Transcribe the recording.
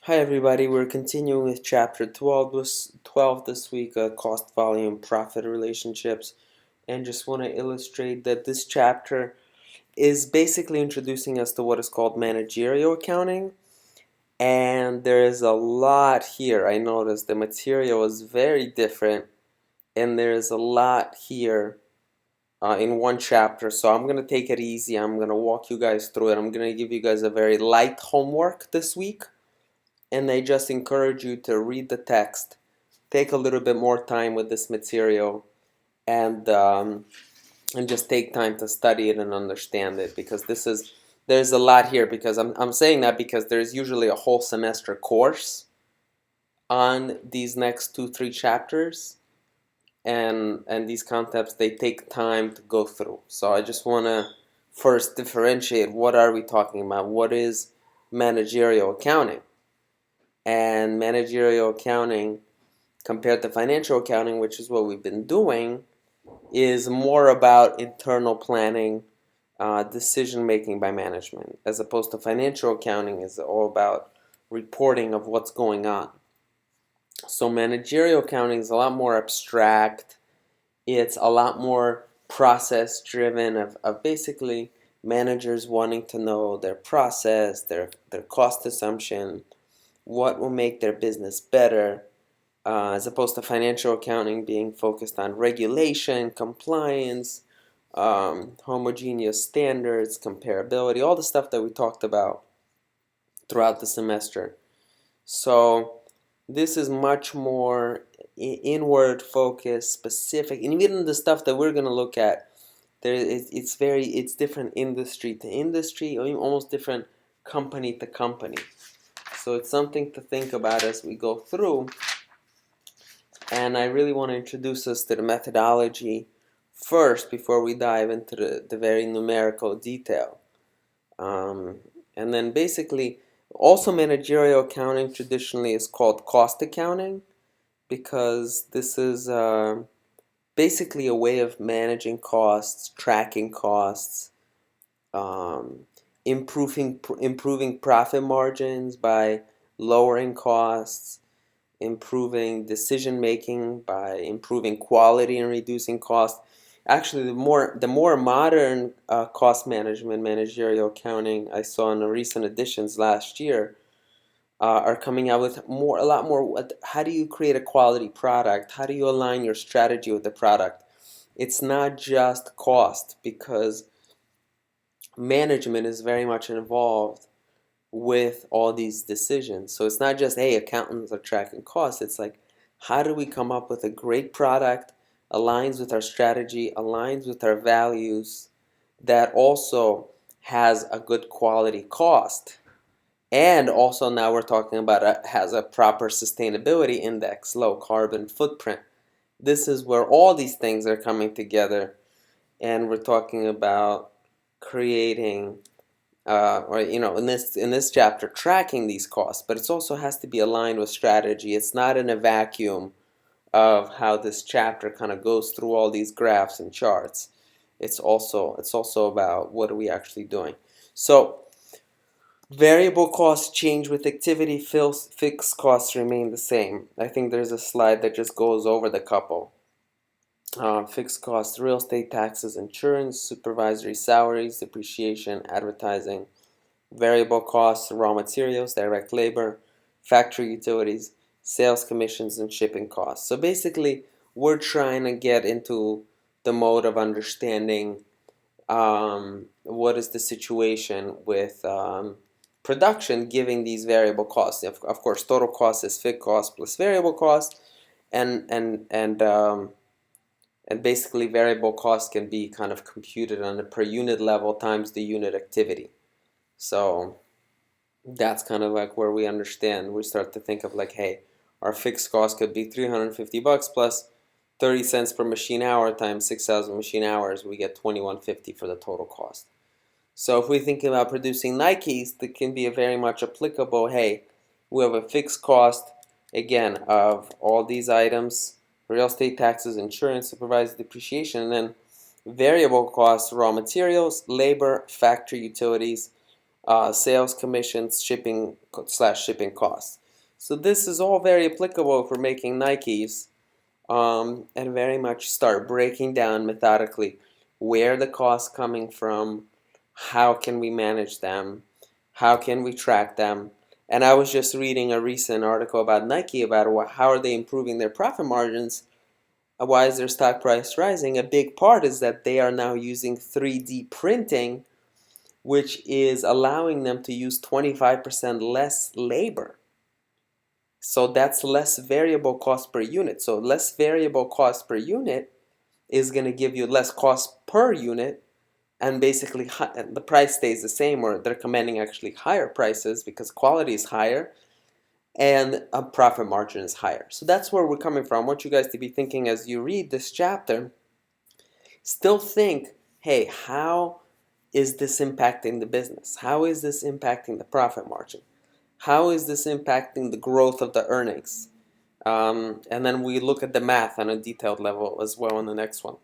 Hi everybody, we're continuing with chapter 12 this week, cost, volume, profit relationships, and just want to illustrate that this chapter is basically introducing us to what is called managerial accounting, and there is a lot here. I noticed the material is very different, and there is a lot here in one chapter, so I'm going to take it easy. I'm going to walk you guys through it. I'm going to give you guys a very light homework this week, and I just encourage you to read the text, take a little bit more time with this material, and just take time to study it and understand it, because there's a lot here. Because I'm saying that because there's usually a whole semester course on these next 2-3 chapters, and these concepts, they take time to go through. So I just want to first differentiate, what are we talking about? What is managerial accounting? And managerial accounting, compared to financial accounting, which is what we've been doing, is more about internal planning, decision making by management, as opposed to financial accounting is all about reporting of what's going on. So managerial accounting is a lot more abstract. It's a lot more process driven, of basically managers wanting to know their process, their cost assumption, what will make their business better, as opposed to financial accounting being focused on regulation, compliance, homogeneous standards, comparability, all the stuff that we talked about throughout the semester. So this is much more inward focused, specific, and even the stuff that we're going to look at, it's different industry to industry, or almost different company to company. So it's something to think about as we go through. And I really want to introduce us to the methodology first before we dive into the very numerical detail. Um, and then basically, also managerial accounting traditionally is called cost accounting, because this is basically a way of managing costs, tracking costs, um, improving profit margins by lowering costs, improving decision making by improving quality and reducing cost. Actually, the more modern cost management, managerial accounting I saw in the recent editions last year are coming out with a lot more. How do you create a quality product? How do you align your strategy with the product? It's not just cost, because management is very much involved with all these decisions. So it's not just, hey, accountants are tracking costs. It's like, how do we come up with a great product, aligns with our strategy, aligns with our values, that also has a good quality cost? And also now we're talking about has a proper sustainability index, low carbon footprint. This is where all these things are coming together, and we're talking about creating or in this chapter, tracking these costs, but it also has to be aligned with strategy. It's not in a vacuum of how this chapter kind of goes through all these graphs and charts. It's also about what are we actually doing. So variable costs change with activity, fixed costs remain the same. I think there's a slide that just goes over the couple. Fixed costs: real estate taxes, insurance, supervisory salaries, depreciation, advertising. Variable costs: raw materials, direct labor, factory utilities, sales commissions, and shipping costs. So basically, we're trying to get into the mode of understanding what is the situation with production giving these variable costs. Of course, total cost is fixed cost plus variable cost, and and and um, and basically variable cost can be kind of computed on a per unit level times the unit activity. So that's kind of like where we understand, we start to think of like, hey, our fixed cost could be $350 plus 30 cents per machine hour times 6,000 machine hours, we get $21.50 for the total cost. So if we think about producing Nikes, that can be a very much applicable, hey, we have a fixed cost, again, of all these items: real estate taxes, insurance, supervised depreciation, and then variable costs: raw materials, labor, factory utilities, sales commissions, shipping costs. So this is all very applicable for making Nikes, and very much start breaking down methodically where the costs coming from, how can we manage them, how can we track them. And I was just reading a recent article about Nike about how are they improving their profit margins. Why is their stock price rising? A big part is that they are now using 3D printing, which is allowing them to use 25% less labor. So that's less variable cost per unit. So less variable cost per unit is going to give you less cost per unit, and basically the price stays the same, or they're commanding actually higher prices because quality is higher and a profit margin is higher. So that's where we're coming from. I want you guys to be thinking as you read this chapter, still think, hey, how is this impacting the business? How is this impacting the profit margin? How is this impacting the growth of the earnings? And then we look at the math on a detailed level as well in the next one.